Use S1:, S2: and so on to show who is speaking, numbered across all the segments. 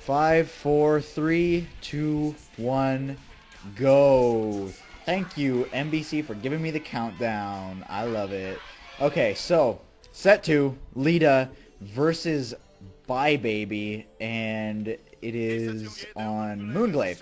S1: 5, 4, 3, 2, 1, go. Thank you, NBC, for giving me the countdown. I love it. Okay, so, set 2, Lita versus Bye Baby, and it is on Moonglaive.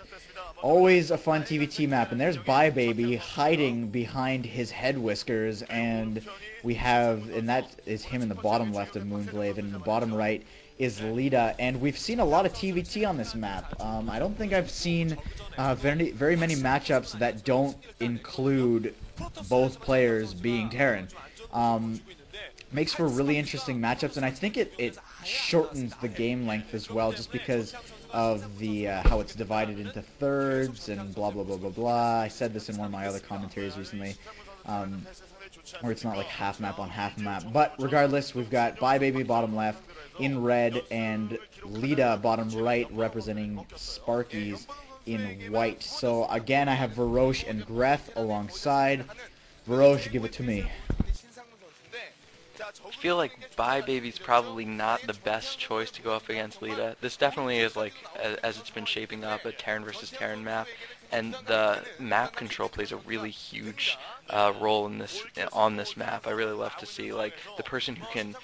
S1: Always a fun TVT map, and there's Bye Baby hiding behind his head whiskers, and we have, and that is him in the bottom left of Moonglaive, and in the bottom right is Lita, and we've seen a lot of TVT on this map. I don't think I've seen very many matchups that don't include both players being Terran. Makes for really interesting matchups, and I think it shortens the game length as well, just because of the how it's divided into thirds and blah blah blah blah blah. I said this in one of my other commentaries recently, where it's not like half map on half map. But regardless, we've got Bye Baby bottom left in red and Lita bottom right representing Sparkyz in white. So again, I have Varosh and Greth alongside. Varosh, give it to me.
S2: I feel like Bye Baby's probably not the best choice to go up against Lita. This definitely is, like, as it's been shaping up, a Terran versus Terran map, and the map control plays a really huge role in on this map. I really love to see, like, the person who can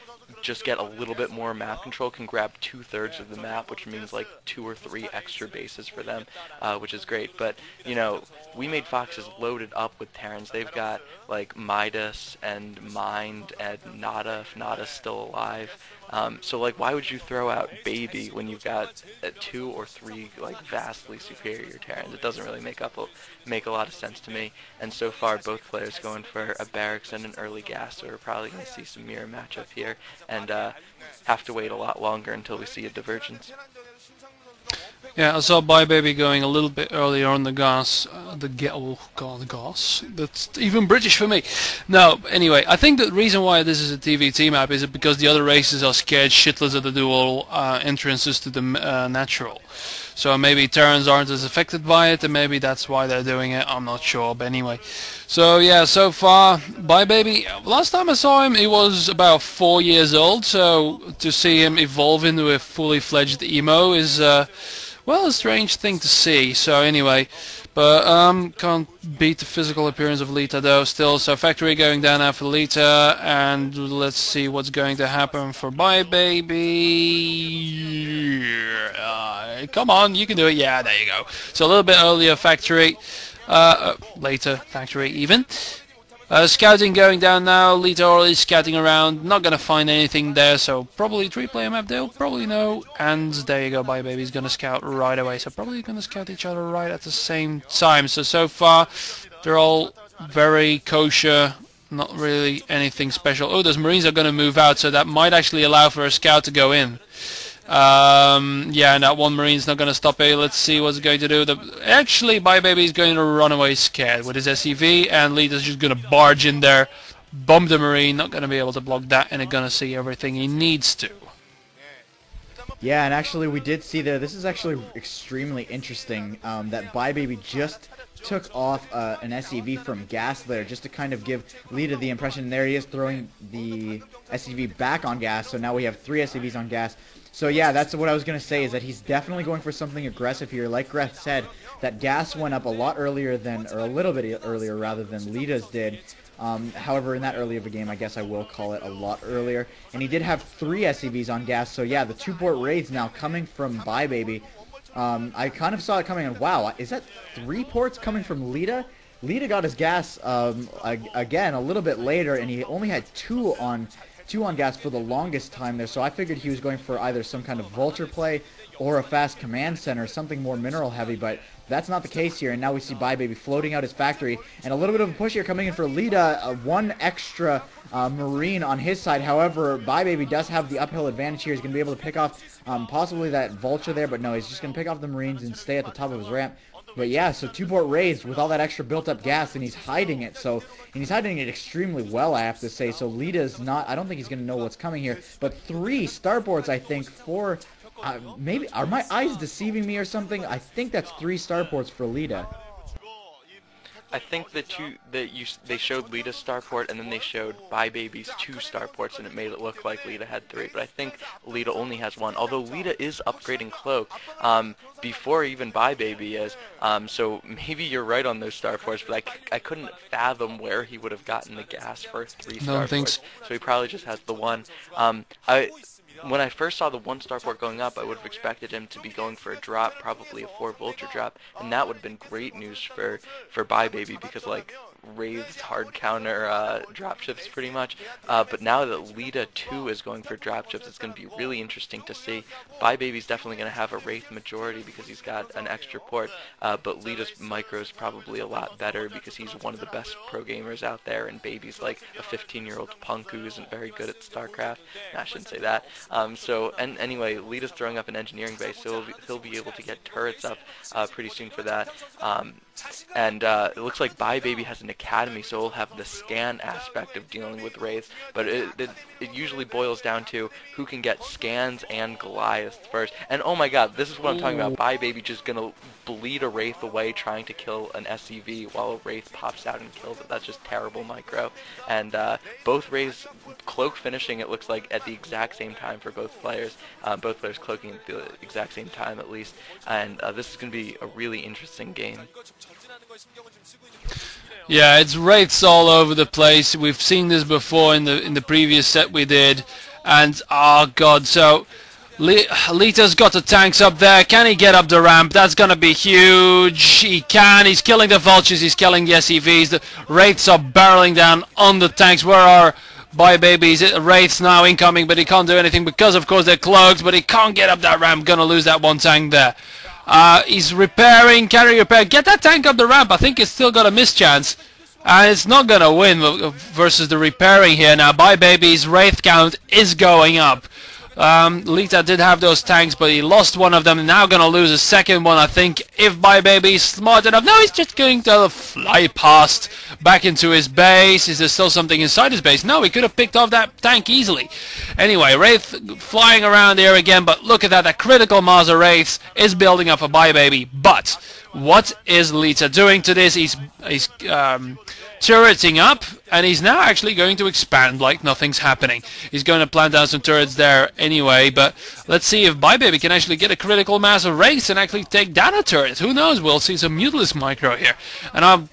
S2: just get a little bit more map control can grab 2/3 of the map, which means like 2 or 3 extra bases for them, which is great. But you know, WeMade Fox is loaded up with Terrans. They've got like Midas and Mind and Nada, if Nada's still alive. So like, why would you throw out Baby when you've got 2 or 3 like vastly superior Terrans? It doesn't really make a lot of sense to me. And so far, both players going for a barracks and an early gas, so we're probably going to see some mirror matchup here, and have to wait a lot longer until we see a divergence.
S3: Yeah, I saw Bye Baby going a little bit earlier on the gas. Oh god, the gas. That's even British for me. No, anyway, I think the reason why this is a TVT map is because the other races are scared shitless of the dual entrances to the natural. So maybe Terrans aren't as affected by it, and maybe that's why they're doing it. I'm not sure, but anyway. So yeah, so far, Bye Baby. Last time I saw him, he was about 4 years old. So to see him evolve into a fully fledged emo is, well, a strange thing to see. So anyway, but can't beat the physical appearance of Lita though still. So factory going down now for Lita, and let's see what's going to happen for Bye Baby. Come on, you can do it. Yeah, there you go. So a little bit earlier factory, later factory even. Scouting going down now. Lita already scouting around, not gonna find anything there, so probably 3-player map they'll probably know. And there you go, Bye Baby's gonna scout right away, so probably gonna scout each other right at the same time. So far they're all very kosher, not really anything special. Oh, those Marines are gonna move out, so that might actually allow for a scout to go in. Yeah, and that one Marine's not going to stop it. Let's see what's going to do. Actually, Bye Baby is going to run away scared with his SCV, and Lita's just going to barge in there, bomb the Marine, not going to be able to block that, and it's going to see everything he needs to.
S1: Yeah, and actually we did see there, this is actually extremely interesting, that Bye Baby just took off an SCV from gas there, just to kind of give Lita the impression. There he is throwing the SCV back on gas, so now we have 3 SCVs on gas. So yeah, that's what I was going to say, is that he's definitely going for something aggressive here. Like Greth said, that gas went up a lot earlier than, or a little bit earlier rather than Lita's did. However, in that early of a game, I guess I will call it a lot earlier. And he did have 3 SCVs on gas, so yeah, the 2-port raids now coming from Bye Baby. I kind of saw it coming, and wow, is that 3 ports coming from Lita? Lita got his gas, again, a little bit later, and he only had 2 on gas for the longest time there, so I figured he was going for either some kind of vulture play or a fast command center, something more mineral heavy, but that's not the case here. And now we see Bye Baby floating out his factory, and a little bit of a push here coming in for Lita, 1 extra Marine on his side. However, Bye Baby does have the uphill advantage here. He's going to be able to pick off possibly that vulture there, but no, he's just going to pick off the Marines and stay at the top of his ramp. But yeah, so 2-port raids with all that extra built-up gas, and he's hiding it. And he's hiding it extremely well, I have to say. So Lita's not, I don't think he's going to know what's coming here. But 3 starports, I think, for, maybe, are my eyes deceiving me or something? I think that's 3 starports for Lita.
S2: I think they showed Lita's starport and then they showed Baby's 2 starports and it made it look like Lita had 3, but I think Lita only has 1. Although Lita is upgrading Cloak before even Baby is, so maybe you're right on those starports, but I couldn't fathom where he would have gotten the gas for 3 starports. So he probably just has the 1. When I first saw the 1 starport going up, I would have expected him to be going for a drop, probably a 4 Vulture drop, and that would have been great news for Baby because like Wraith's hard counter dropships pretty much. But now that Lita 2 is going for dropships, it's going to be really interesting to see. Baby's definitely going to have a Wraith majority because he's got an extra port, but Lita's micro is probably a lot better because he's one of the best pro gamers out there, and Baby's like a 15-year-old punk who isn't very good at StarCraft. No, I shouldn't say that. And anyway, Lita's throwing up an engineering base, so he'll be able to get turrets up pretty soon for that. It looks like Baby has an academy, so he'll have the scan aspect of dealing with Wraiths, but it usually boils down to who can get scans and Goliaths first. And oh my god, this is what I'm talking about. Baby just gonna bleed a Wraith away trying to kill an SCV while a Wraith pops out and kills it. That's just terrible micro. And both Wraiths Cloak finishing, it looks like, at the exact same time for both players. Both players cloaking at the exact same time at least. And this is going to be a really interesting game.
S3: Yeah, it's Wraiths all over the place. We've seen this before in the previous set we did. And, oh god, so Lita's got the tanks up there. Can he get up the ramp? That's going to be huge. He can. He's killing the Vultures. He's killing the SCVs. The Wraiths are barreling down on the tanks. Where are Baby's Wraiths now incoming? But he can't do anything because, of course, they're cloaked. But he can't get up that ramp. Going to lose that 1 tank there. He's repairing. Can he repair? Get that tank up the ramp. I think it's still got a mischance. And it's not going to win versus the repairing here. Now, Baby's Wraith count is going up. Lita did have those tanks, but he lost one of them. Now going to lose a second one, I think, if Baby is smart enough. No, he's just going to fly past back into his base. Is there still something inside his base? No, he could have picked off that tank easily. Anyway, Wraith flying around here again, but look at that. That critical mass of Wraiths is building up for Baby. But what is Lita doing to this? He's turreting up, and he's now actually going to expand like nothing's happening. He's going to plant down some turrets there anyway, but let's see if Baby can actually get a critical mass of Wraiths and actually take down a turret. Who knows? We'll see some Mutilus micro here. And I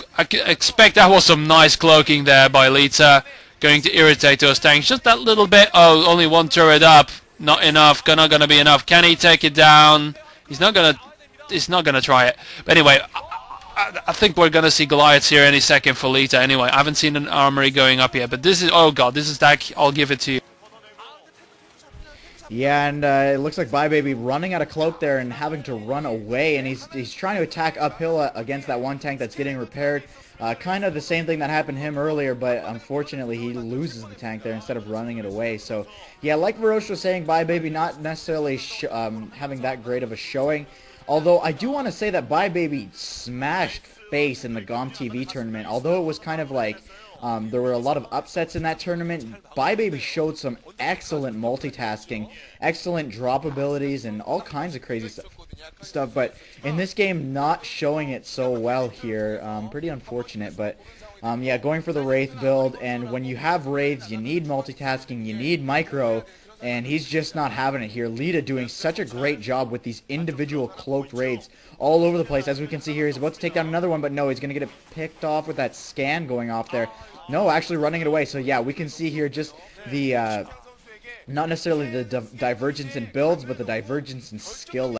S3: expect that was some nice cloaking there by Lita, going to irritate those tanks just that little bit. Oh, only 1 turret up. Not enough. Not going to be enough. Can he take it down? He's not going to try it. But anyway, I think we're going to see Goliaths here any second for Lita anyway. I haven't seen an armory going up yet, but this is, oh god, this is that. I'll give it to you.
S1: Yeah, and it looks like Baby running out of cloak there and having to run away, and he's trying to attack uphill against that 1 tank that's getting repaired. Kind of the same thing that happened to him earlier, but unfortunately he loses the tank there instead of running it away. So, yeah, like Varosh was saying, Baby not necessarily having that great of a showing. Although I do want to say that Baby smashed FaZe in the GOM TV tournament. Although it was kind of like there were a lot of upsets in that tournament, Baby showed some excellent multitasking, excellent drop abilities, and all kinds of crazy stuff. But in this game, not showing it so well here. Pretty unfortunate, but yeah, going for the Wraith build. And when you have Wraiths, you need multitasking, you need micro. And he's just not having it here. Lita doing such a great job with these individual cloaked raids all over the place. As we can see here, he's about to take down another one, but no, he's going to get it picked off with that scan going off there. No, actually running it away. So yeah, we can see here just the, not necessarily the divergence in builds, but the divergence in skill level.